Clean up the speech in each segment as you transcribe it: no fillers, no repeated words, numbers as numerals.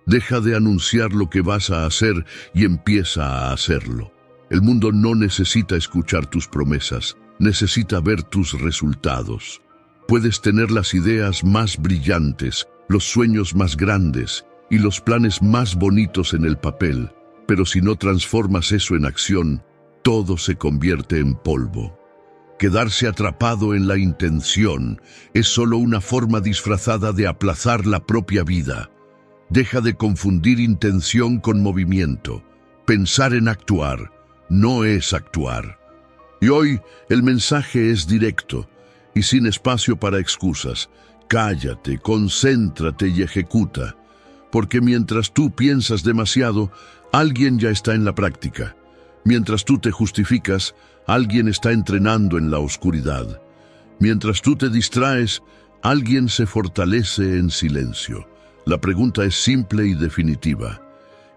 Deja de anunciar lo que vas a hacer y empieza a hacerlo. El mundo no necesita escuchar tus promesas, necesita ver tus resultados. Puedes tener las ideas más brillantes, los sueños más grandes y los planes más bonitos en el papel, pero si no transformas eso en acción, todo se convierte en polvo. Quedarse atrapado en la intención es solo una forma disfrazada de aplazar la propia vida. Deja de confundir intención con movimiento. Pensar en actuar no es actuar. Y hoy el mensaje es directo y sin espacio para excusas. Cállate, concéntrate y ejecuta. Porque mientras tú piensas demasiado, alguien ya está en la práctica. Mientras tú te justificas, alguien está entrenando en la oscuridad. Mientras tú te distraes, alguien se fortalece en silencio. La pregunta es simple y definitiva.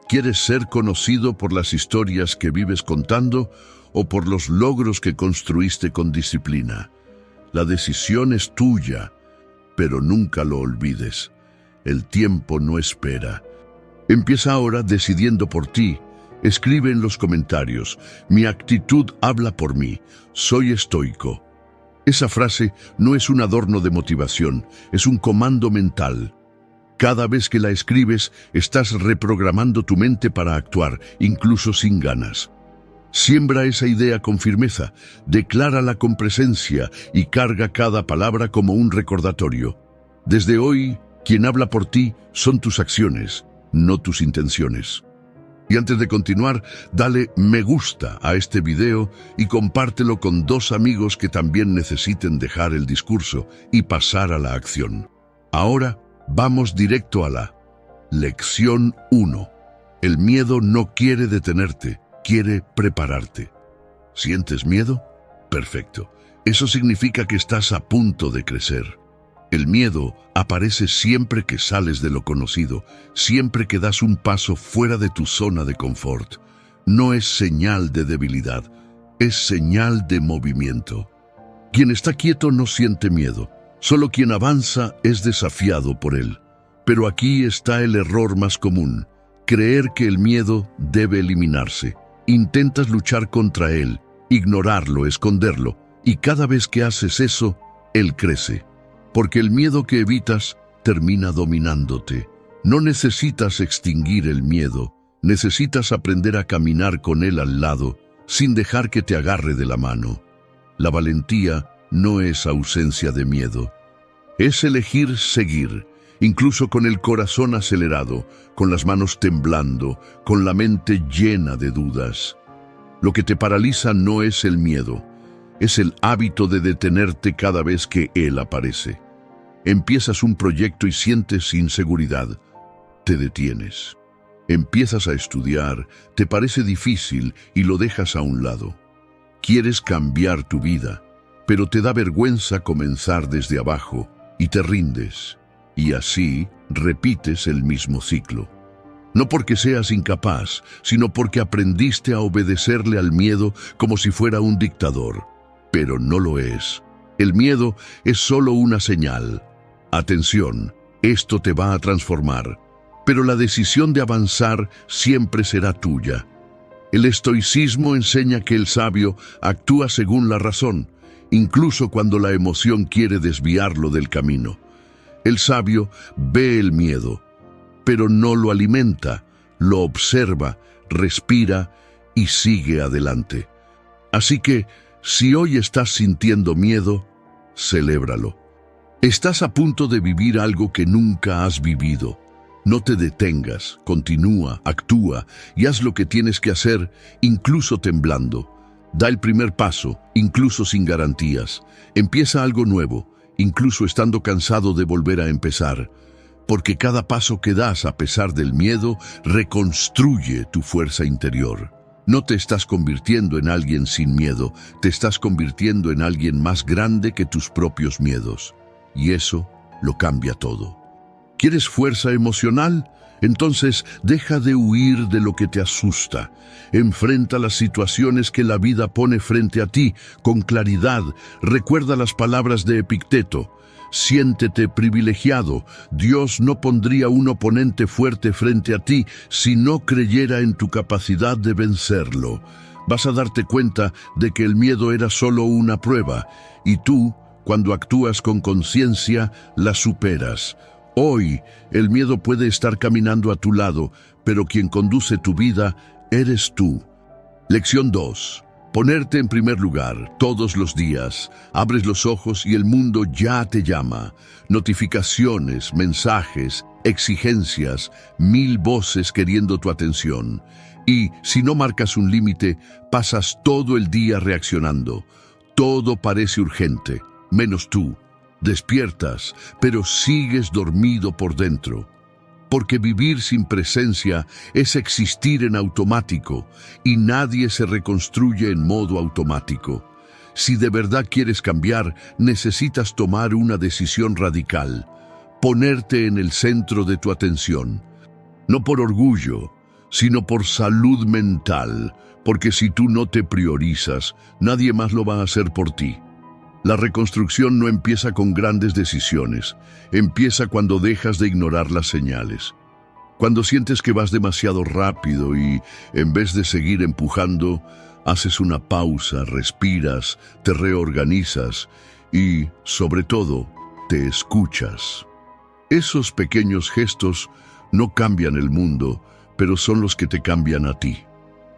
¿Quieres ser conocido por las historias que vives contando o por los logros que construiste con disciplina? La decisión es tuya, pero nunca lo olvides. El tiempo no espera. Empieza ahora decidiendo por ti. Escribe en los comentarios: mi actitud habla por mí, soy estoico. Esa frase no es un adorno de motivación, es un comando mental. Cada vez que la escribes, estás reprogramando tu mente para actuar, incluso sin ganas. Siembra esa idea con firmeza, declárala con presencia y carga cada palabra como un recordatorio. Desde hoy, quien habla por ti son tus acciones, no tus intenciones. Y antes de continuar, dale me gusta a este video y compártelo con 2 amigos que también necesiten dejar el discurso y pasar a la acción. Ahora, vamos directo a la lección 1. El miedo no quiere detenerte, quiere prepararte. ¿Sientes miedo? Perfecto. Eso significa que estás a punto de crecer. El miedo aparece siempre que sales de lo conocido, siempre que das un paso fuera de tu zona de confort. No es señal de debilidad, es señal de movimiento. Quien está quieto no siente miedo, solo quien avanza es desafiado por él. Pero aquí está el error más común: creer que el miedo debe eliminarse. Intentas luchar contra él, ignorarlo, esconderlo, y cada vez que haces eso, él crece. Porque el miedo que evitas termina dominándote. No necesitas extinguir el miedo, necesitas aprender a caminar con él al lado, sin dejar que te agarre de la mano. La valentía no es ausencia de miedo, es elegir seguir, incluso con el corazón acelerado, con las manos temblando, con la mente llena de dudas. Lo que te paraliza no es el miedo, es el hábito de detenerte cada vez que él aparece. Empiezas un proyecto y sientes inseguridad. Te detienes. Empiezas a estudiar, te parece difícil y lo dejas a un lado. Quieres cambiar tu vida, pero te da vergüenza comenzar desde abajo y te rindes. Y así repites el mismo ciclo. No porque seas incapaz, sino porque aprendiste a obedecerle al miedo como si fuera un dictador. Pero no lo es. El miedo es solo una señal. Atención, esto te va a transformar, pero la decisión de avanzar siempre será tuya. El estoicismo enseña que el sabio actúa según la razón, incluso cuando la emoción quiere desviarlo del camino. El sabio ve el miedo, pero no lo alimenta, lo observa, respira y sigue adelante. Así que, si hoy estás sintiendo miedo, celébralo. Estás a punto de vivir algo que nunca has vivido. No te detengas, continúa, actúa y haz lo que tienes que hacer, incluso temblando. Da el primer paso, incluso sin garantías. Empieza algo nuevo, incluso estando cansado de volver a empezar. Porque cada paso que das a pesar del miedo reconstruye tu fuerza interior. No te estás convirtiendo en alguien sin miedo, te estás convirtiendo en alguien más grande que tus propios miedos. Y eso lo cambia todo. ¿Quieres fuerza emocional? Entonces deja de huir de lo que te asusta. Enfrenta las situaciones que la vida pone frente a ti con claridad. Recuerda las palabras de Epicteto: Siéntete privilegiado. Dios no pondría un oponente fuerte frente a ti si no creyera en tu capacidad de vencerlo. Vas a darte cuenta de que el miedo era solo una prueba, y tú, cuando actúas con conciencia, la superas. Hoy, el miedo puede estar caminando a tu lado, pero quien conduce tu vida eres tú. Lección 2. Ponerte en primer lugar todos los días. Abres los ojos y el mundo ya te llama. Notificaciones, mensajes, exigencias, 1000 voces queriendo tu atención. Y si no marcas un límite, pasas todo el día reaccionando. Todo parece urgente, menos tú. Despiertas, pero sigues dormido por dentro. Porque vivir sin presencia es existir en automático, y nadie se reconstruye en modo automático. Si de verdad quieres cambiar, necesitas tomar una decisión radical. Ponerte en el centro de tu atención. No por orgullo, sino por salud mental, porque si tú no te priorizas, nadie más lo va a hacer por ti. La reconstrucción no empieza con grandes decisiones, empieza cuando dejas de ignorar las señales. Cuando sientes que vas demasiado rápido y, en vez de seguir empujando, haces una pausa, respiras, te reorganizas y, sobre todo, te escuchas. Esos pequeños gestos no cambian el mundo, pero son los que te cambian a ti.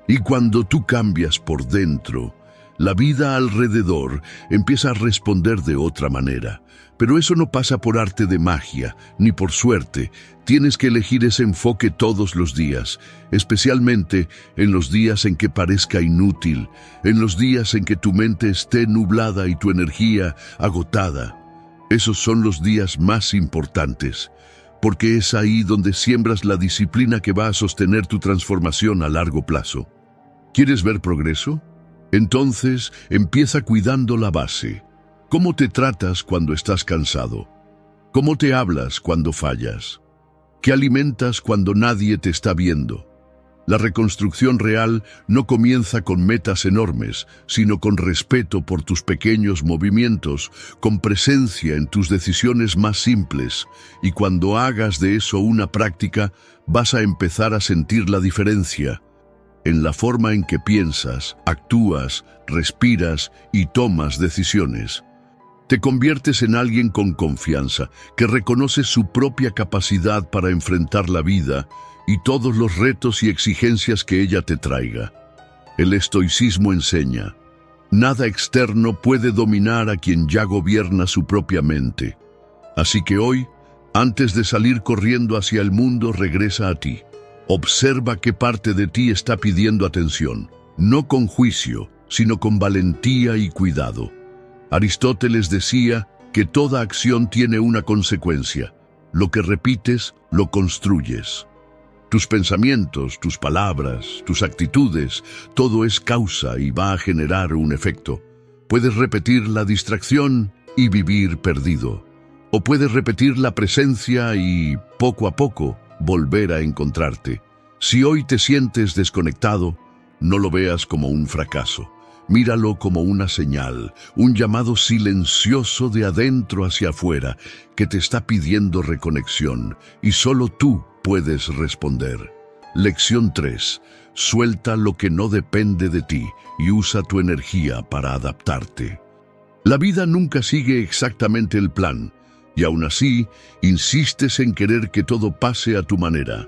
Y cuando tú cambias por dentro, la vida alrededor empieza a responder de otra manera. Pero eso no pasa por arte de magia, ni por suerte. Tienes que elegir ese enfoque todos los días, especialmente en los días en que parezca inútil, en los días en que tu mente esté nublada y tu energía agotada. Esos son los días más importantes, porque es ahí donde siembras la disciplina que va a sostener tu transformación a largo plazo. ¿Quieres ver progreso? Entonces, empieza cuidando la base. ¿Cómo te tratas cuando estás cansado? ¿Cómo te hablas cuando fallas? ¿Qué alimentas cuando nadie te está viendo? La reconstrucción real no comienza con metas enormes, sino con respeto por tus pequeños movimientos, con presencia en tus decisiones más simples, y cuando hagas de eso una práctica, vas a empezar a sentir la diferencia en la forma en que piensas, actúas, respiras y tomas decisiones. Te conviertes en alguien con confianza, que reconoce su propia capacidad para enfrentar la vida y todos los retos y exigencias que ella te traiga. El estoicismo enseña: nada externo puede dominar a quien ya gobierna su propia mente. Así que hoy, antes de salir corriendo hacia el mundo, regresa a ti. Observa qué parte de ti está pidiendo atención, no con juicio, sino con valentía y cuidado. Aristóteles decía que toda acción tiene una consecuencia. Lo que repites, lo construyes. Tus pensamientos, tus palabras, tus actitudes, todo es causa y va a generar un efecto. Puedes repetir la distracción y vivir perdido. O puedes repetir la presencia y, poco a poco, volver a encontrarte. Si hoy te sientes desconectado, no lo veas como un fracaso. Míralo como una señal, un llamado silencioso de adentro hacia afuera que te está pidiendo reconexión, y solo tú puedes responder. Lección 3. Suelta lo que no depende de ti y usa tu energía para adaptarte. La vida nunca sigue exactamente el plan, y aún así, insistes en querer que todo pase a tu manera.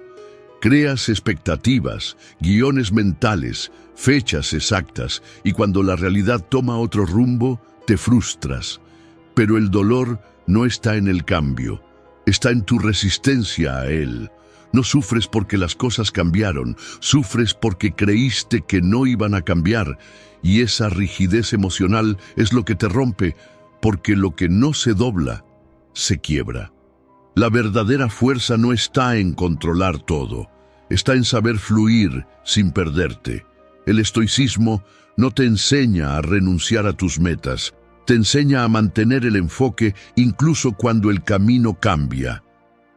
Creas expectativas, guiones mentales, fechas exactas, y cuando la realidad toma otro rumbo, te frustras. Pero el dolor no está en el cambio, está en tu resistencia a él. No sufres porque las cosas cambiaron, sufres porque creíste que no iban a cambiar, y esa rigidez emocional es lo que te rompe, porque lo que no se dobla, se quiebra. La verdadera fuerza no está en controlar todo, está en saber fluir sin perderte. El estoicismo no te enseña a renunciar a tus metas, te enseña a mantener el enfoque incluso cuando el camino cambia,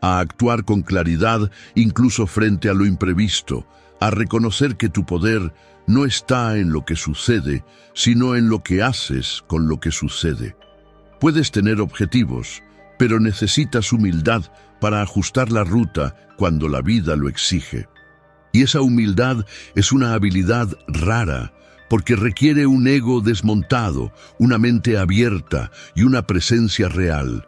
a actuar con claridad incluso frente a lo imprevisto, a reconocer que tu poder no está en lo que sucede, sino en lo que haces con lo que sucede. Puedes tener objetivos, pero necesitas humildad para ajustar la ruta cuando la vida lo exige. Y esa humildad es una habilidad rara, porque requiere un ego desmontado, una mente abierta y una presencia real.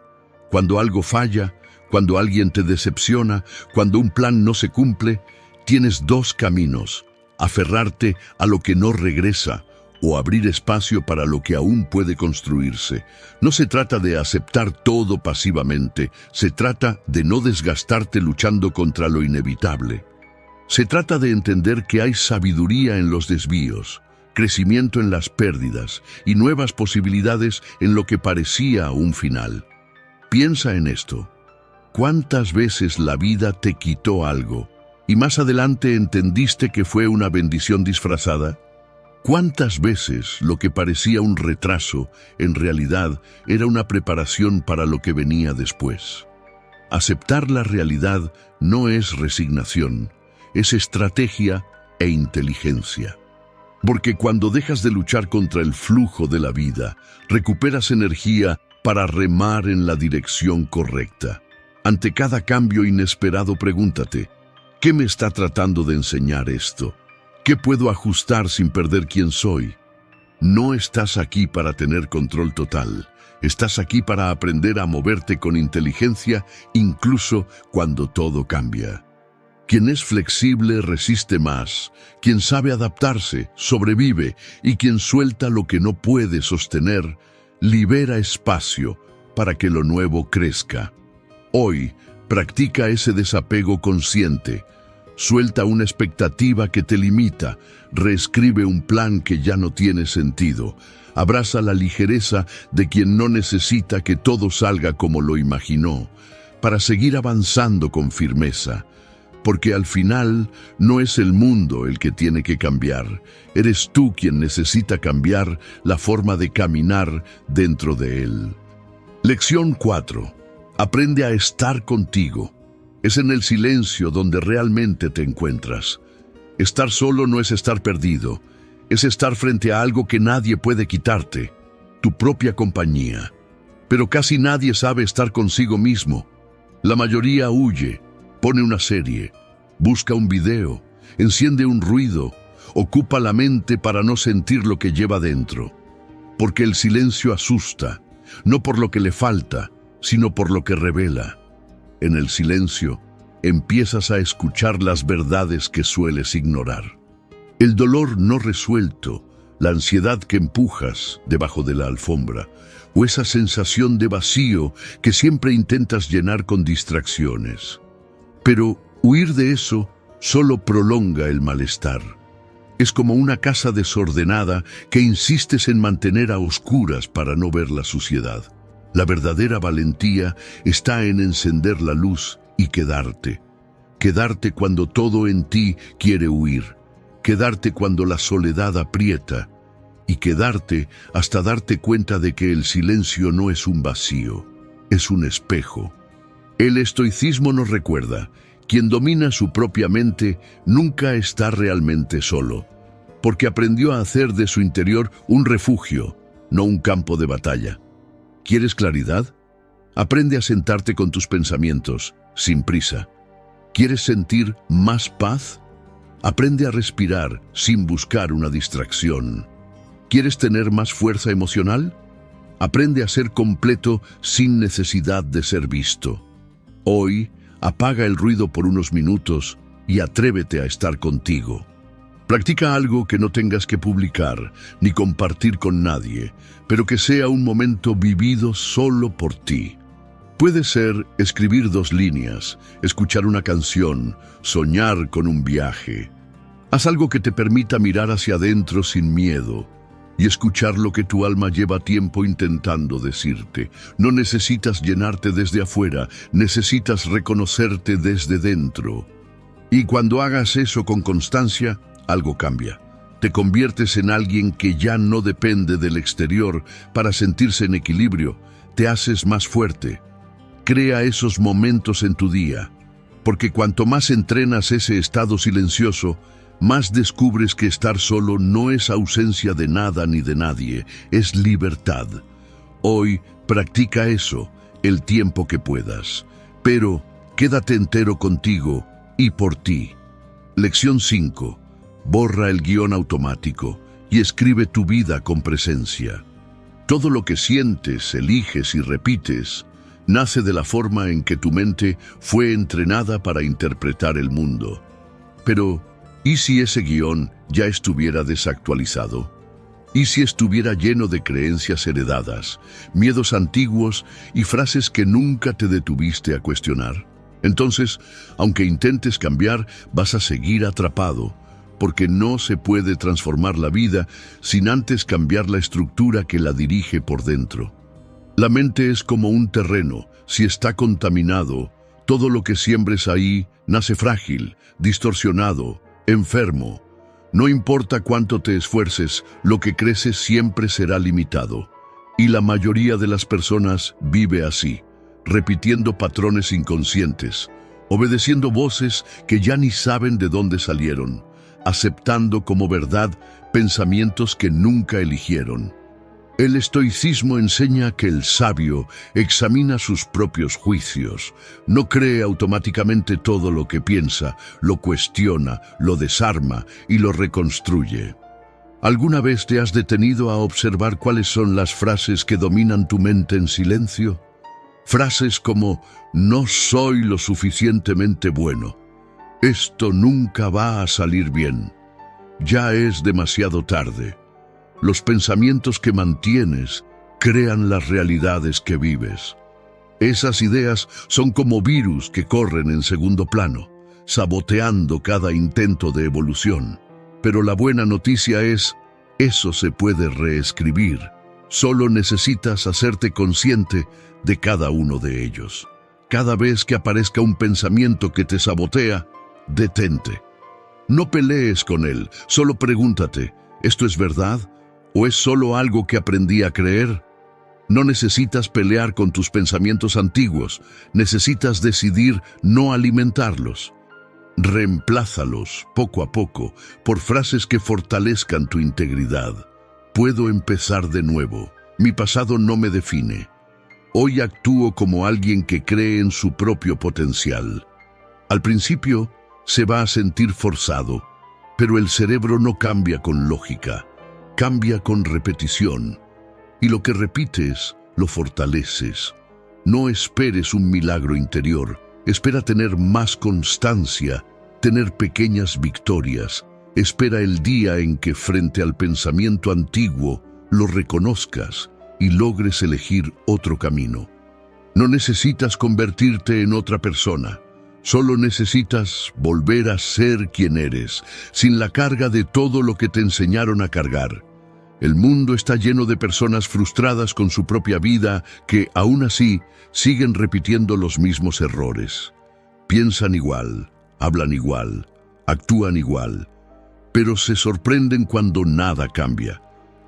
Cuando algo falla, cuando alguien te decepciona, cuando un plan no se cumple, tienes dos caminos: aferrarte a lo que no regresa o abrir espacio para lo que aún puede construirse. No se trata de aceptar todo pasivamente, se trata de no desgastarte luchando contra lo inevitable. Se trata de entender que hay sabiduría en los desvíos, crecimiento en las pérdidas y nuevas posibilidades en lo que parecía un final. Piensa en esto. ¿Cuántas veces la vida te quitó algo y más adelante entendiste que fue una bendición disfrazada? ¿Cuántas veces lo que parecía un retraso en realidad era una preparación para lo que venía después? Aceptar la realidad no es resignación, es estrategia e inteligencia. Porque cuando dejas de luchar contra el flujo de la vida, recuperas energía para remar en la dirección correcta. Ante cada cambio inesperado, pregúntate: ¿qué me está tratando de enseñar esto? ¿Qué puedo ajustar sin perder quién soy? No estás aquí para tener control total. Estás aquí para aprender a moverte con inteligencia, incluso cuando todo cambia. Quien es flexible resiste más. Quien sabe adaptarse, sobrevive. Y quien suelta lo que no puede sostener, libera espacio para que lo nuevo crezca. Hoy, practica ese desapego consciente. Suelta una expectativa que te limita, reescribe un plan que ya no tiene sentido, abraza la ligereza de quien no necesita que todo salga como lo imaginó, para seguir avanzando con firmeza. Porque al final no es el mundo el que tiene que cambiar, eres tú quien necesita cambiar la forma de caminar dentro de él. Lección 4. Aprende a estar contigo. Es en el silencio donde realmente te encuentras. Estar solo no es estar perdido, es estar frente a algo que nadie puede quitarte, tu propia compañía. Pero casi nadie sabe estar consigo mismo. La mayoría huye, pone una serie, busca un video, enciende un ruido, ocupa la mente para no sentir lo que lleva dentro. Porque el silencio asusta, no por lo que le falta, sino por lo que revela. En el silencio, empiezas a escuchar las verdades que sueles ignorar. El dolor no resuelto, la ansiedad que empujas debajo de la alfombra, o esa sensación de vacío que siempre intentas llenar con distracciones. Pero huir de eso solo prolonga el malestar. Es como una casa desordenada que insistes en mantener a oscuras para no ver la suciedad. La verdadera valentía está en encender la luz y quedarte. Quedarte cuando todo en ti quiere huir. Quedarte cuando la soledad aprieta. Y quedarte hasta darte cuenta de que el silencio no es un vacío, es un espejo. El estoicismo nos recuerda: quien domina su propia mente nunca está realmente solo, porque aprendió a hacer de su interior un refugio, no un campo de batalla. ¿Quieres claridad? Aprende a sentarte con tus pensamientos, sin prisa. ¿Quieres sentir más paz? Aprende a respirar sin buscar una distracción. ¿Quieres tener más fuerza emocional? Aprende a ser completo sin necesidad de ser visto. Hoy, apaga el ruido por unos minutos y atrévete a estar contigo. Practica algo que no tengas que publicar ni compartir con nadie, pero que sea un momento vivido solo por ti. Puede ser escribir 2 líneas, escuchar una canción, soñar con un viaje. Haz algo que te permita mirar hacia adentro sin miedo y escuchar lo que tu alma lleva tiempo intentando decirte. No necesitas llenarte desde afuera, necesitas reconocerte desde dentro. Y cuando hagas eso con constancia, algo cambia. Te conviertes en alguien que ya no depende del exterior para sentirse en equilibrio. Te haces más fuerte. Crea esos momentos en tu día, porque cuanto más entrenas ese estado silencioso, más descubres que estar solo no es ausencia de nada ni de nadie, es libertad. Hoy practica eso, el tiempo que puedas, pero quédate entero contigo y por ti. Lección 5. Borra el guión automático y escribe tu vida con presencia. Todo lo que sientes, eliges y repites nace de la forma en que tu mente fue entrenada para interpretar el mundo. Pero, ¿y si ese guión ya estuviera desactualizado? ¿Y si estuviera lleno de creencias heredadas, miedos antiguos y frases que nunca te detuviste a cuestionar? Entonces, aunque intentes cambiar, vas a seguir atrapado, porque no se puede transformar la vida sin antes cambiar la estructura que la dirige por dentro. La mente es como un terreno. Si está contaminado, todo lo que siembres ahí nace frágil, distorsionado, enfermo. No importa cuánto te esfuerces, lo que crece siempre será limitado. Y la mayoría de las personas vive así, repitiendo patrones inconscientes, obedeciendo voces que ya ni saben de dónde salieron, aceptando como verdad pensamientos que nunca eligieron. El estoicismo enseña que el sabio examina sus propios juicios, no cree automáticamente todo lo que piensa, lo cuestiona, lo desarma y lo reconstruye. ¿Alguna vez te has detenido a observar cuáles son las frases que dominan tu mente en silencio? Frases como «no soy lo suficientemente bueno», «esto nunca va a salir bien», «ya es demasiado tarde». Los pensamientos que mantienes crean las realidades que vives. Esas ideas son como virus que corren en segundo plano, saboteando cada intento de evolución. Pero la buena noticia es, eso se puede reescribir. Solo necesitas hacerte consciente de cada uno de ellos. Cada vez que aparezca un pensamiento que te sabotea, detente. No pelees con él, solo pregúntate, ¿esto es verdad? ¿O es solo algo que aprendí a creer? No necesitas pelear con tus pensamientos antiguos, necesitas decidir no alimentarlos. Reemplázalos, poco a poco, por frases que fortalezcan tu integridad. Puedo empezar de nuevo, mi pasado no me define. Hoy actúo como alguien que cree en su propio potencial. Al principio, se va a sentir forzado, pero el cerebro no cambia con lógica. Cambia con repetición, y lo que repites, lo fortaleces. No esperes un milagro interior, espera tener más constancia, tener pequeñas victorias. Espera el día en que frente al pensamiento antiguo lo reconozcas y logres elegir otro camino. No necesitas convertirte en otra persona, solo necesitas volver a ser quien eres, sin la carga de todo lo que te enseñaron a cargar. El mundo está lleno de personas frustradas con su propia vida que, aún así, siguen repitiendo los mismos errores. Piensan igual, hablan igual, actúan igual, pero se sorprenden cuando nada cambia.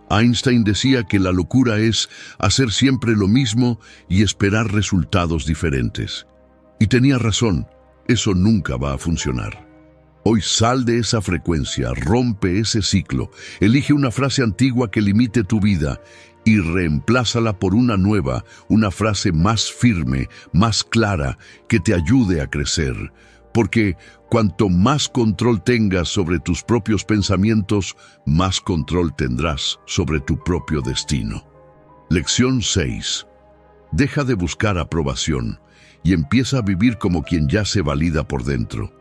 Einstein decía que la locura es hacer siempre lo mismo y esperar resultados diferentes. Y tenía razón, eso nunca va a funcionar. Hoy sal de esa frecuencia, rompe ese ciclo, elige una frase antigua que limite tu vida y reemplázala por una nueva, una frase más firme, más clara, que te ayude a crecer. Porque cuanto más control tengas sobre tus propios pensamientos, más control tendrás sobre tu propio destino. Lección 6. Deja de buscar aprobación y empieza a vivir como quien ya se valida por dentro.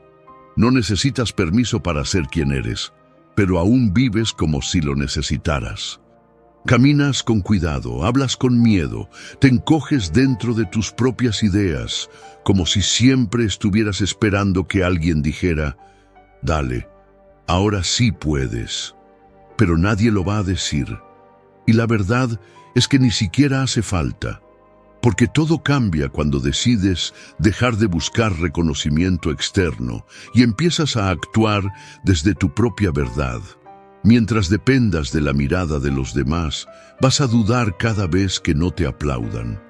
No necesitas permiso para ser quien eres, pero aún vives como si lo necesitaras. Caminas con cuidado, hablas con miedo, te encoges dentro de tus propias ideas, como si siempre estuvieras esperando que alguien dijera, «Dale, ahora sí puedes». Pero nadie lo va a decir. Y la verdad es que ni siquiera hace falta. Porque todo cambia cuando decides dejar de buscar reconocimiento externo y empiezas a actuar desde tu propia verdad. Mientras dependas de la mirada de los demás, vas a dudar cada vez que no te aplaudan.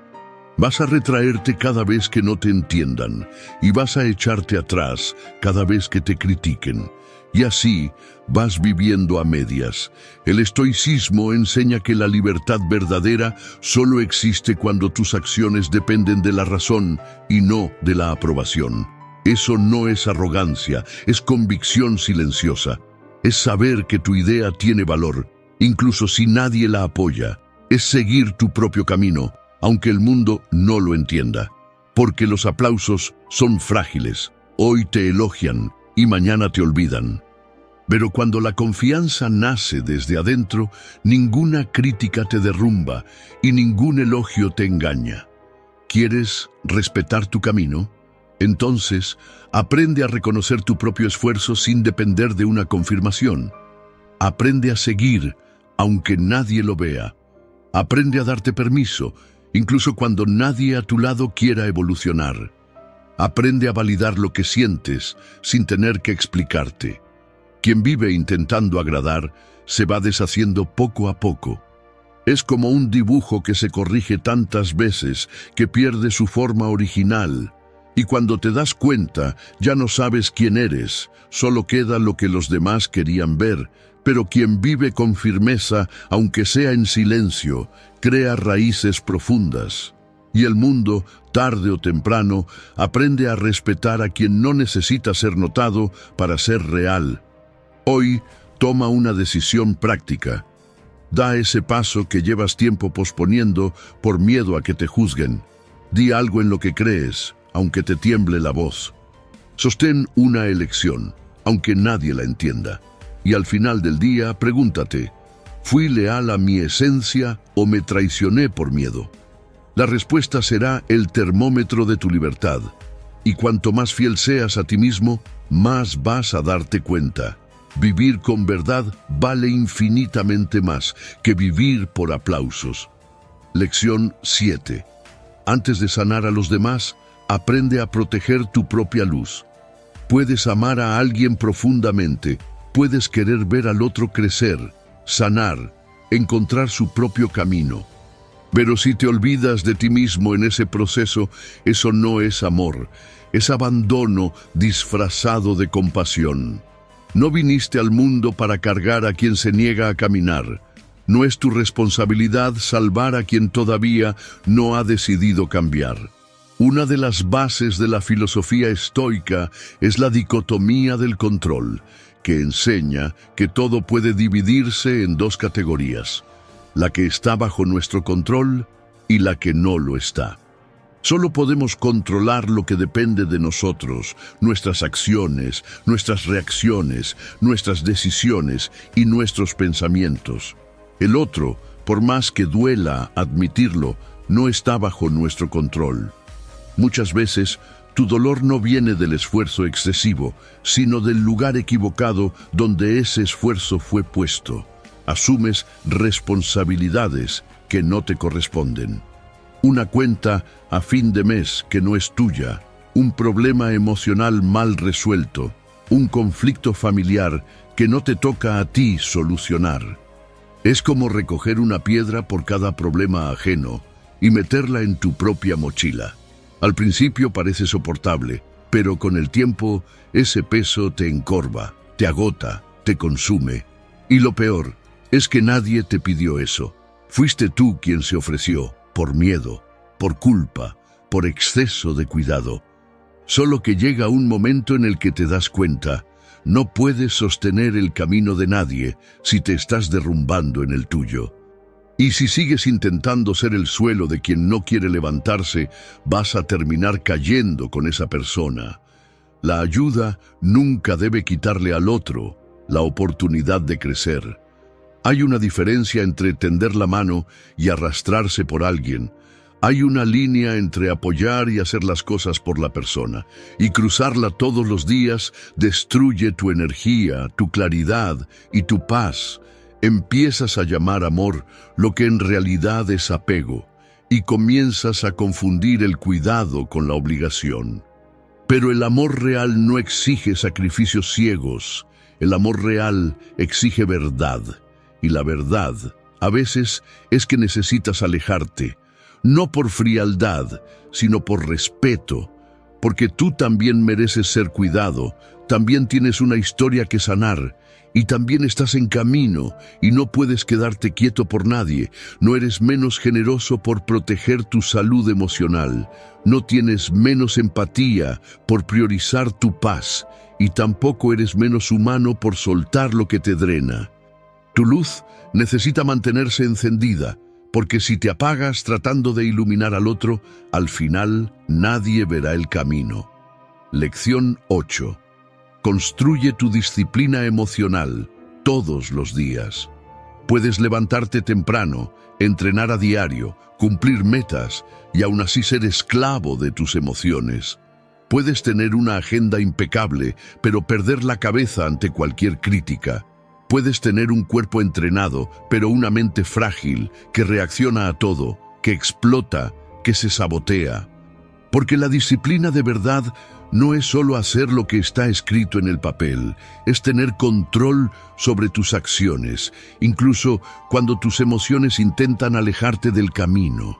Vas a retraerte cada vez que no te entiendan y vas a echarte atrás cada vez que te critiquen. Y así vas viviendo a medias. El estoicismo enseña que la libertad verdadera solo existe cuando tus acciones dependen de la razón y no de la aprobación. Eso no es arrogancia, es convicción silenciosa. Es saber que tu idea tiene valor, incluso si nadie la apoya. Es seguir tu propio camino, aunque el mundo no lo entienda. Porque los aplausos son frágiles. Hoy te elogian y mañana te olvidan. Pero cuando la confianza nace desde adentro, ninguna crítica te derrumba y ningún elogio te engaña. ¿Quieres respetar tu camino? Entonces, aprende a reconocer tu propio esfuerzo sin depender de una confirmación. Aprende a seguir, aunque nadie lo vea. Aprende a darte permiso, incluso cuando nadie a tu lado quiera evolucionar. Aprende a validar lo que sientes sin tener que explicarte. Quien vive intentando agradar se va deshaciendo poco a poco. Es como un dibujo que se corrige tantas veces que pierde su forma original. Y cuando te das cuenta, ya no sabes quién eres, solo queda lo que los demás querían ver. Pero quien vive con firmeza, aunque sea en silencio, crea raíces profundas. Y el mundo, tarde o temprano, aprende a respetar a quien no necesita ser notado para ser real. Hoy, toma una decisión práctica. Da ese paso que llevas tiempo posponiendo por miedo a que te juzguen. Di algo en lo que crees, aunque te tiemble la voz. Sostén una elección, aunque nadie la entienda. Y al final del día, pregúntate, ¿fui leal a mi esencia o me traicioné por miedo? La respuesta será el termómetro de tu libertad. Y cuanto más fiel seas a ti mismo, más vas a darte cuenta. Vivir con verdad vale infinitamente más que vivir por aplausos. Lección 7. Antes de sanar a los demás, aprende a proteger tu propia luz. Puedes amar a alguien profundamente, puedes querer ver al otro crecer, sanar, encontrar su propio camino. Pero si te olvidas de ti mismo en ese proceso, eso no es amor, es abandono disfrazado de compasión. No viniste al mundo para cargar a quien se niega a caminar. No es tu responsabilidad salvar a quien todavía no ha decidido cambiar. Una de las bases de la filosofía estoica es la dicotomía del control, que enseña que todo puede dividirse en dos categorías, la que está bajo nuestro control y la que no lo está. Solo podemos controlar lo que depende de nosotros, nuestras acciones, nuestras reacciones, nuestras decisiones y nuestros pensamientos. El otro, por más que duela admitirlo, no está bajo nuestro control. Muchas veces, tu dolor no viene del esfuerzo excesivo, sino del lugar equivocado donde ese esfuerzo fue puesto. Asumes responsabilidades que no te corresponden. Una cuenta a fin de mes que no es tuya, un problema emocional mal resuelto, un conflicto familiar que no te toca a ti solucionar. Es como recoger una piedra por cada problema ajeno y meterla en tu propia mochila. Al principio parece soportable, pero con el tiempo ese peso te encorva, te agota, te consume. Y lo peor es que nadie te pidió eso. Fuiste tú quien se ofreció, por miedo, por culpa, por exceso de cuidado. Solo que llega un momento en el que te das cuenta, no puedes sostener el camino de nadie si te estás derrumbando en el tuyo. Y si sigues intentando ser el suelo de quien no quiere levantarse, vas a terminar cayendo con esa persona. La ayuda nunca debe quitarle al otro la oportunidad de crecer. Hay una diferencia entre tender la mano y arrastrarse por alguien. Hay una línea entre apoyar y hacer las cosas por la persona, y cruzarla todos los días destruye tu energía, tu claridad y tu paz. Empiezas a llamar amor lo que en realidad es apego, y comienzas a confundir el cuidado con la obligación. Pero el amor real no exige sacrificios ciegos. El amor real exige verdad, y la verdad a veces es que necesitas alejarte, no por frialdad, sino por respeto, porque tú también mereces ser cuidado, también tienes una historia que sanar, y también estás en camino, y no puedes quedarte quieto por nadie. No eres menos generoso por proteger tu salud emocional, no tienes menos empatía por priorizar tu paz, y tampoco eres menos humano por soltar lo que te drena. Tu luz necesita mantenerse encendida, porque si te apagas tratando de iluminar al otro, al final nadie verá el camino. Lección 8. Construye tu disciplina emocional todos los días. Puedes levantarte temprano, entrenar a diario, cumplir metas y aún así ser esclavo de tus emociones. Puedes tener una agenda impecable, pero perder la cabeza ante cualquier crítica. Puedes tener un cuerpo entrenado, pero una mente frágil, que reacciona a todo, que explota, que se sabotea. Porque la disciplina de verdad no es solo hacer lo que está escrito en el papel, es tener control sobre tus acciones, incluso cuando tus emociones intentan alejarte del camino.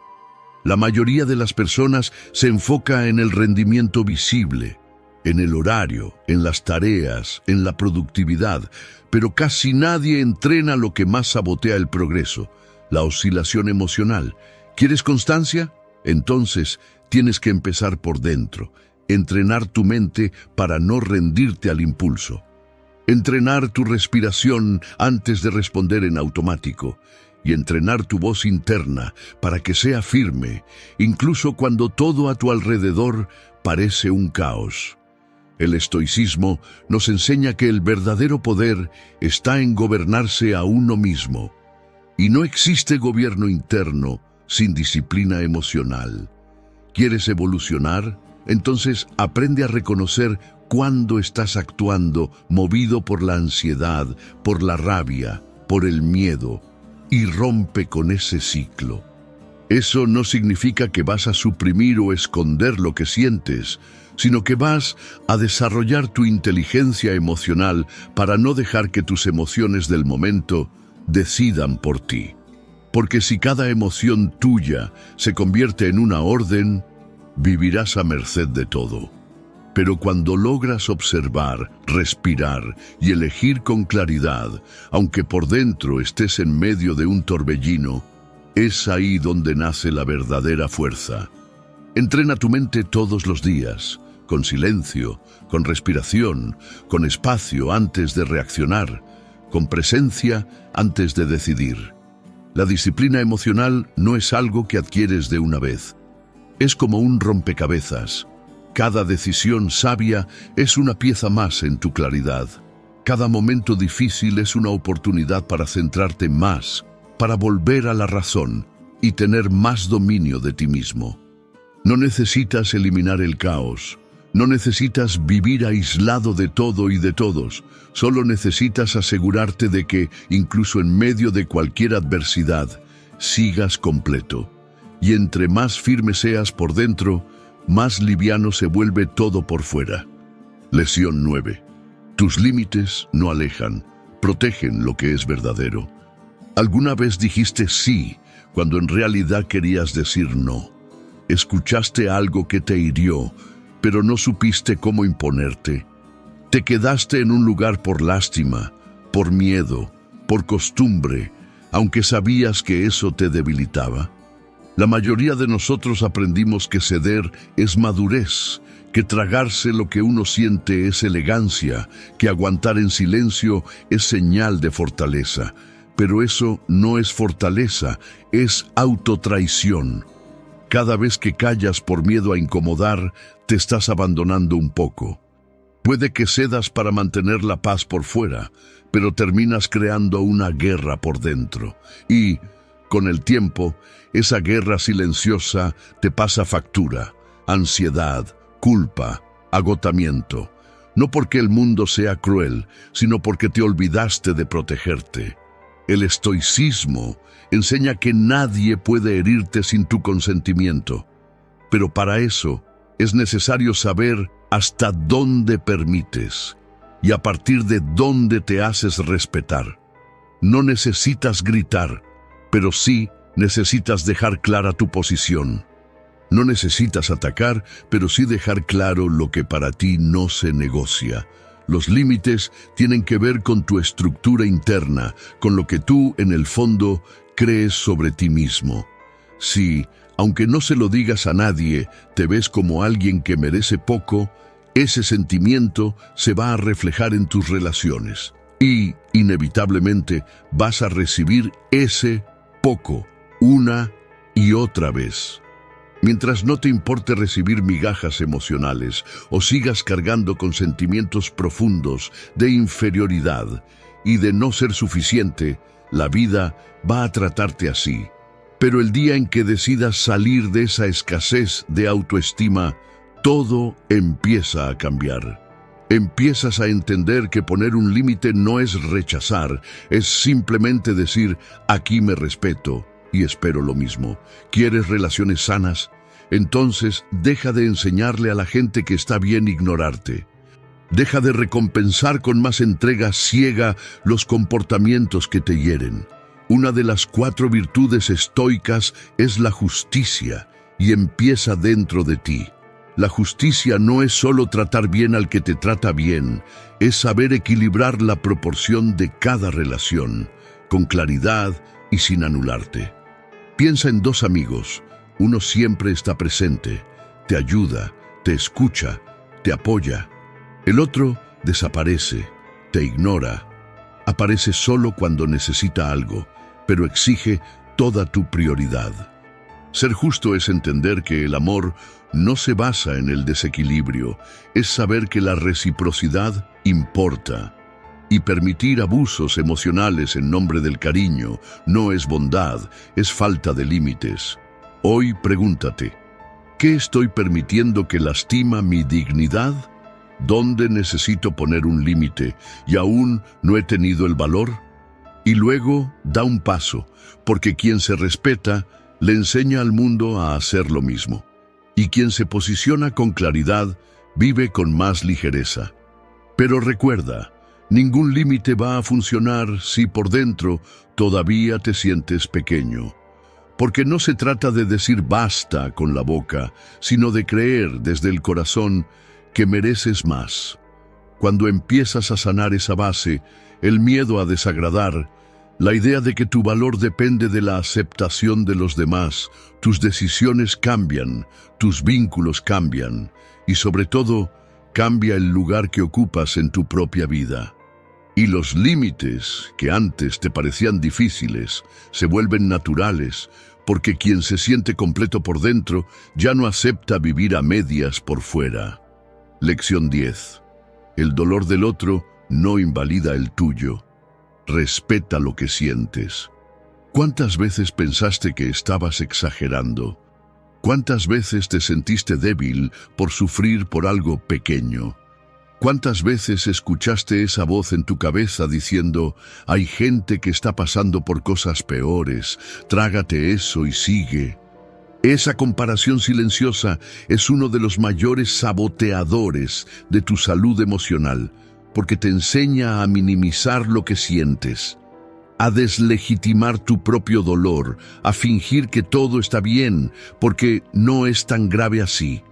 La mayoría de las personas se enfoca en el rendimiento visible, en el horario, en las tareas, en la productividad, pero casi nadie entrena lo que más sabotea el progreso, la oscilación emocional. ¿Quieres constancia? Entonces tienes que empezar por dentro, entrenar tu mente para no rendirte al impulso. Entrenar tu respiración antes de responder en automático y entrenar tu voz interna para que sea firme, incluso cuando todo a tu alrededor parece un caos. El estoicismo nos enseña que el verdadero poder está en gobernarse a uno mismo. Y no existe gobierno interno sin disciplina emocional. ¿Quieres evolucionar? Entonces aprende a reconocer cuándo estás actuando movido por la ansiedad, por la rabia, por el miedo, y rompe con ese ciclo. Eso no significa que vas a suprimir o esconder lo que sientes, sino que vas a desarrollar tu inteligencia emocional para no dejar que tus emociones del momento decidan por ti. Porque si cada emoción tuya se convierte en una orden, vivirás a merced de todo. Pero cuando logras observar, respirar y elegir con claridad, aunque por dentro estés en medio de un torbellino, es ahí donde nace la verdadera fuerza. Entrena tu mente todos los días, con silencio, con respiración, con espacio antes de reaccionar, con presencia antes de decidir. La disciplina emocional no es algo que adquieres de una vez. Es como un rompecabezas. Cada decisión sabia es una pieza más en tu claridad. Cada momento difícil es una oportunidad para centrarte más, para volver a la razón y tener más dominio de ti mismo. No necesitas eliminar el caos. No necesitas vivir aislado de todo y de todos. Solo necesitas asegurarte de que, incluso en medio de cualquier adversidad, sigas completo. Y entre más firme seas por dentro, más liviano se vuelve todo por fuera. Lección 9. Tus límites no alejan, protegen lo que es verdadero. ¿Alguna vez dijiste sí cuando en realidad querías decir no? ¿Escuchaste algo que te hirió, pero no supiste cómo imponerte? ¿Te quedaste en un lugar por lástima, por miedo, por costumbre, aunque sabías que eso te debilitaba? La mayoría de nosotros aprendimos que ceder es madurez, que tragarse lo que uno siente es elegancia, que aguantar en silencio es señal de fortaleza. Pero eso no es fortaleza, es autotraición. Cada vez que callas por miedo a incomodar, te estás abandonando un poco. Puede que cedas para mantener la paz por fuera, pero terminas creando una guerra por dentro. Y, con el tiempo, esa guerra silenciosa te pasa factura, ansiedad, culpa, agotamiento. No porque el mundo sea cruel, sino porque te olvidaste de protegerte. El estoicismo enseña que nadie puede herirte sin tu consentimiento. Pero para eso es necesario saber hasta dónde permites y a partir de dónde te haces respetar. No necesitas gritar, pero sí Necesitas dejar clara tu posición. No necesitas atacar, pero sí dejar claro lo que para ti no se negocia. Los límites tienen que ver con tu estructura interna, con lo que tú, en el fondo, crees sobre ti mismo. Si, aunque no se lo digas a nadie, te ves como alguien que merece poco, ese sentimiento se va a reflejar en tus relaciones. Y, inevitablemente, vas a recibir ese poco, una y otra vez. Mientras no te importe recibir migajas emocionales o sigas cargando con sentimientos profundos de inferioridad y de no ser suficiente, la vida va a tratarte así. Pero el día en que decidas salir de esa escasez de autoestima, todo empieza a cambiar. Empiezas a entender que poner un límite no es rechazar, es simplemente decir, aquí me respeto y espero lo mismo. ¿Quieres relaciones sanas? Entonces deja de enseñarle a la gente que está bien ignorarte. Deja de recompensar con más entrega ciega los comportamientos que te hieren. Una de las 4 virtudes estoicas es la justicia y empieza dentro de ti. La justicia no es solo tratar bien al que te trata bien, es saber equilibrar la proporción de cada relación, con claridad y sin anularte. Piensa en 2 amigos. Uno siempre está presente, te ayuda, te escucha, te apoya. El otro desaparece, te ignora. Aparece solo cuando necesita algo, pero exige toda tu prioridad. Ser justo es entender que el amor no se basa en el desequilibrio, es saber que la reciprocidad importa. Y permitir abusos emocionales en nombre del cariño no es bondad, es falta de límites. Hoy pregúntate, ¿qué estoy permitiendo que lastima mi dignidad? ¿Dónde necesito poner un límite y aún no he tenido el valor? Y luego da un paso, porque quien se respeta le enseña al mundo a hacer lo mismo. Y quien se posiciona con claridad vive con más ligereza. Pero recuerda, ningún límite va a funcionar si por dentro todavía te sientes pequeño. Porque no se trata de decir basta con la boca, sino de creer desde el corazón que mereces más. Cuando empiezas a sanar esa base, el miedo a desagradar, la idea de que tu valor depende de la aceptación de los demás, tus decisiones cambian, tus vínculos cambian, y sobre todo, cambia el lugar que ocupas en tu propia vida. Y los límites, que antes te parecían difíciles, se vuelven naturales, porque quien se siente completo por dentro ya no acepta vivir a medias por fuera. Lección 10. El dolor del otro no invalida el tuyo. Respeta lo que sientes. ¿Cuántas veces pensaste que estabas exagerando? ¿Cuántas veces te sentiste débil por sufrir por algo pequeño? ¿Cuántas veces escuchaste esa voz en tu cabeza diciendo, hay gente que está pasando por cosas peores, trágate eso y sigue? Esa comparación silenciosa es uno de los mayores saboteadores de tu salud emocional, porque te enseña a minimizar lo que sientes, a deslegitimar tu propio dolor, a fingir que todo está bien, porque no es tan grave así.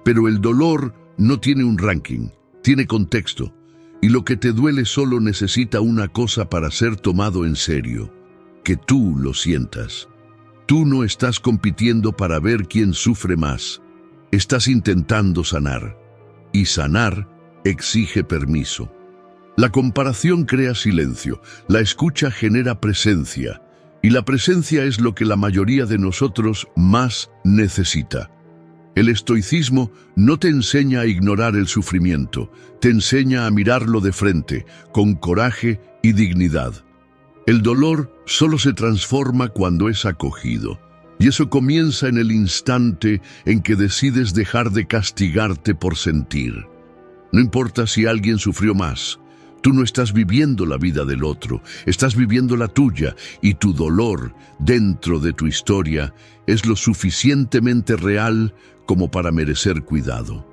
Pero el dolor no tiene un ranking. Tiene contexto, y lo que te duele solo necesita una cosa para ser tomado en serio, que tú lo sientas. Tú no estás compitiendo para ver quién sufre más, estás intentando sanar, y sanar exige permiso. La comparación crea silencio, la escucha genera presencia, y la presencia es lo que la mayoría de nosotros más necesita. El estoicismo no te enseña a ignorar el sufrimiento, te enseña a mirarlo de frente, con coraje y dignidad. El dolor solo se transforma cuando es acogido, y eso comienza en el instante en que decides dejar de castigarte por sentir. No importa si alguien sufrió más, tú no estás viviendo la vida del otro, estás viviendo la tuya, y tu dolor dentro de tu historia es lo suficientemente real como para merecer cuidado.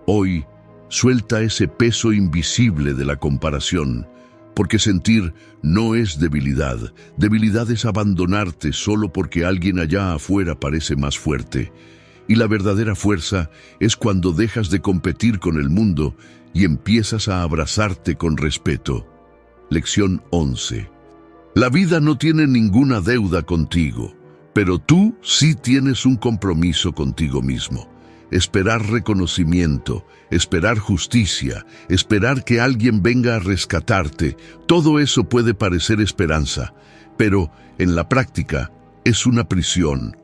Hoy, suelta ese peso invisible de la comparación. Porque sentir no es debilidad. Debilidad es abandonarte solo porque alguien allá afuera parece más fuerte. Y la verdadera fuerza es cuando dejas de competir con el mundo y empiezas a abrazarte con respeto. Lección 11. La vida no tiene ninguna deuda contigo, pero tú sí tienes un compromiso contigo mismo. Esperar reconocimiento, esperar justicia, esperar que alguien venga a rescatarte, todo eso puede parecer esperanza, pero en la práctica es una prisión,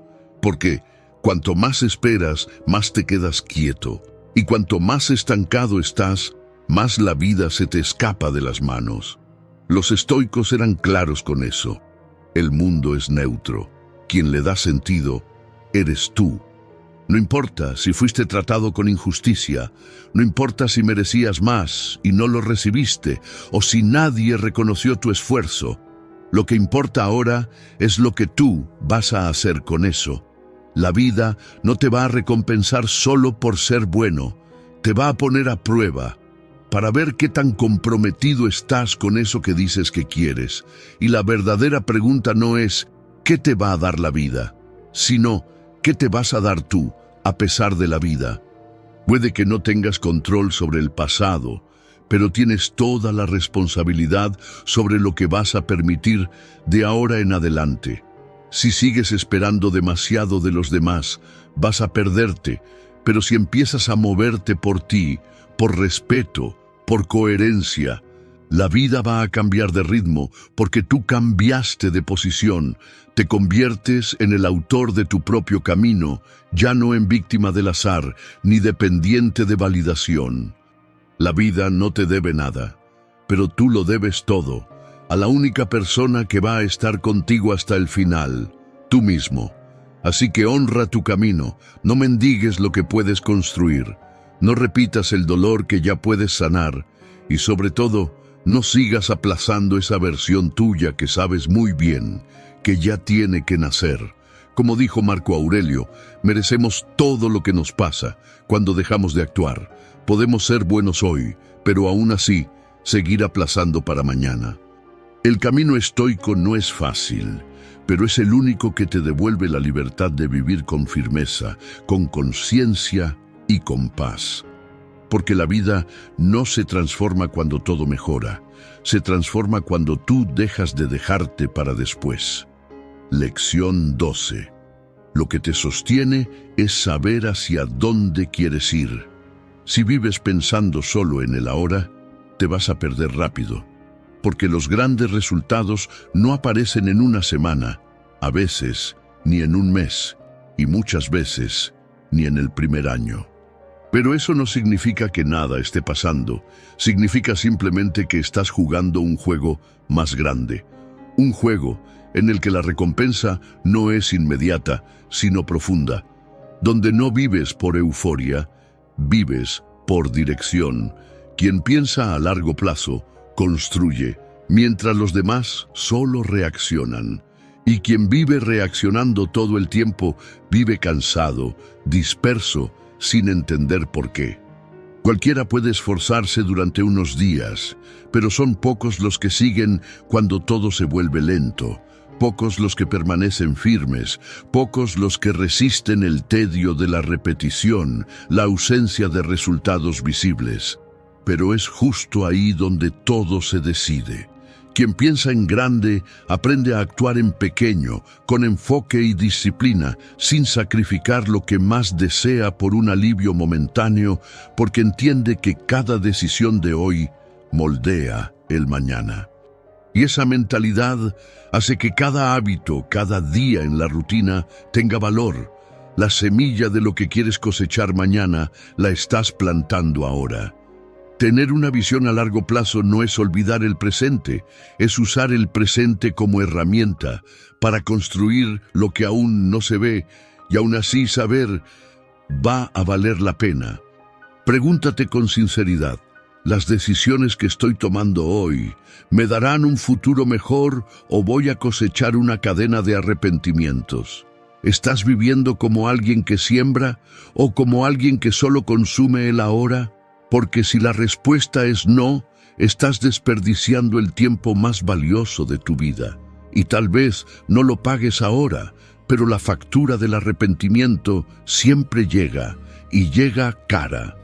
porque cuanto más esperas, más te quedas quieto, y cuanto más estancado estás, más la vida se te escapa de las manos. Los estoicos eran claros con eso. El mundo es neutro. Quien le da sentido, eres tú. No importa si fuiste tratado con injusticia, no importa si merecías más y no lo recibiste, o si nadie reconoció tu esfuerzo. Lo que importa ahora es lo que tú vas a hacer con eso. La vida no te va a recompensar solo por ser bueno, te va a poner a prueba para ver qué tan comprometido estás con eso que dices que quieres. Y la verdadera pregunta no es ¿qué te va a dar la vida?, sino ¿qué te vas a dar tú a pesar de la vida? Puede que no tengas control sobre el pasado, pero tienes toda la responsabilidad sobre lo que vas a permitir de ahora en adelante. Si sigues esperando demasiado de los demás, vas a perderte, pero si empiezas a moverte por ti, por respeto, por coherencia, la vida va a cambiar de ritmo porque tú cambiaste de posición, te conviertes en el autor de tu propio camino, ya no en víctima del azar ni dependiente de validación. La vida no te debe nada, pero tú lo debes todo a la única persona que va a estar contigo hasta el final, tú mismo. Así que honra tu camino, no mendigues lo que puedes construir, no repitas el dolor que ya puedes sanar y sobre todo, no sigas aplazando esa versión tuya que sabes muy bien que ya tiene que nacer. Como dijo Marco Aurelio, merecemos todo lo que nos pasa cuando dejamos de actuar. Podemos ser buenos hoy, pero aún así, seguir aplazando para mañana. El camino estoico no es fácil, pero es el único que te devuelve la libertad de vivir con firmeza, con conciencia y con paz. Porque la vida no se transforma cuando todo mejora, se transforma cuando tú dejas de dejarte para después. Lección 12. Lo que te sostiene es saber hacia dónde quieres ir. Si vives pensando solo en el ahora, te vas a perder rápido. Porque los grandes resultados no aparecen en una semana, a veces ni en un mes, y muchas veces ni en el primer año. Pero eso no significa que nada esté pasando, significa simplemente que estás jugando un juego más grande. Un juego en el que la recompensa no es inmediata, sino profunda. Donde no vives por euforia, vives por dirección. Quien piensa a largo plazo, construye, mientras los demás solo reaccionan. Y quien vive reaccionando todo el tiempo, vive cansado, disperso, sin entender por qué. Cualquiera puede esforzarse durante unos días, pero son pocos los que siguen cuando todo se vuelve lento, pocos los que permanecen firmes, pocos los que resisten el tedio de la repetición, la ausencia de resultados visibles. Pero es justo ahí donde todo se decide. Quien piensa en grande aprende a actuar en pequeño, con enfoque y disciplina, sin sacrificar lo que más desea por un alivio momentáneo, porque entiende que cada decisión de hoy moldea el mañana. Y esa mentalidad hace que cada hábito, cada día en la rutina tenga valor. La semilla de lo que quieres cosechar mañana la estás plantando ahora. Tener una visión a largo plazo no es olvidar el presente, es usar el presente como herramienta para construir lo que aún no se ve y aún así saber va a valer la pena. Pregúntate con sinceridad, ¿las decisiones que estoy tomando hoy me darán un futuro mejor o voy a cosechar una cadena de arrepentimientos? ¿Estás viviendo como alguien que siembra o como alguien que solo consume el ahora? Porque si la respuesta es no, estás desperdiciando el tiempo más valioso de tu vida. Y tal vez no lo pagues ahora, pero la factura del arrepentimiento siempre llega, y llega cara.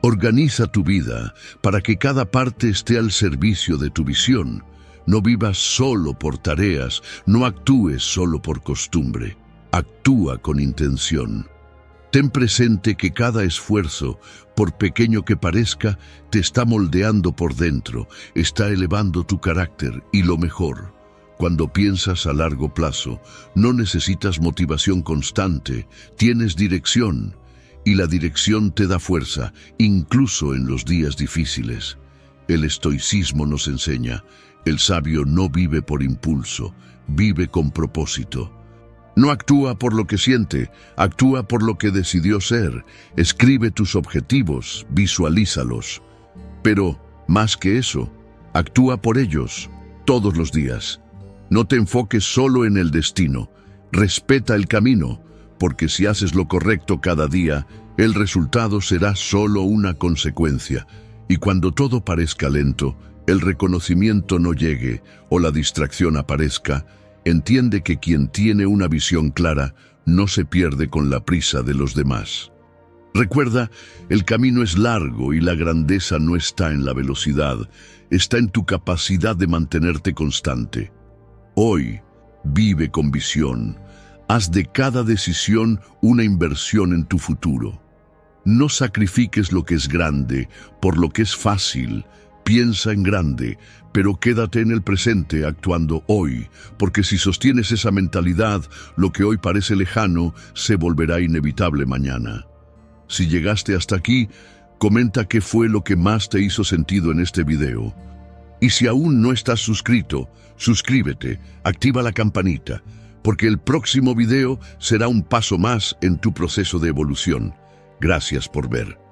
Organiza tu vida para que cada parte esté al servicio de tu visión. No vivas solo por tareas, no actúes solo por costumbre. Actúa con intención. Ten presente que cada esfuerzo, por pequeño que parezca, te está moldeando por dentro, está elevando tu carácter y lo mejor. Cuando piensas a largo plazo, no necesitas motivación constante, tienes dirección. Y la dirección te da fuerza, incluso en los días difíciles. El estoicismo nos enseña, el sabio no vive por impulso, vive con propósito. No actúa por lo que siente, actúa por lo que decidió ser. Escribe tus objetivos, visualízalos. Pero, más que eso, actúa por ellos, todos los días. No te enfoques solo en el destino, respeta el camino, porque si haces lo correcto cada día, el resultado será solo una consecuencia. Y cuando todo parezca lento, el reconocimiento no llegue o la distracción aparezca, entiende que quien tiene una visión clara no se pierde con la prisa de los demás. Recuerda, el camino es largo y la grandeza no está en la velocidad, está en tu capacidad de mantenerte constante. Hoy, vive con visión. Haz de cada decisión una inversión en tu futuro. No sacrifiques lo que es grande por lo que es fácil. Piensa en grande, pero quédate en el presente actuando hoy, porque si sostienes esa mentalidad, lo que hoy parece lejano se volverá inevitable mañana. Si llegaste hasta aquí, comenta qué fue lo que más te hizo sentido en este video. Y si aún no estás suscrito, suscríbete, activa la campanita, porque el próximo video será un paso más en tu proceso de evolución. Gracias por ver.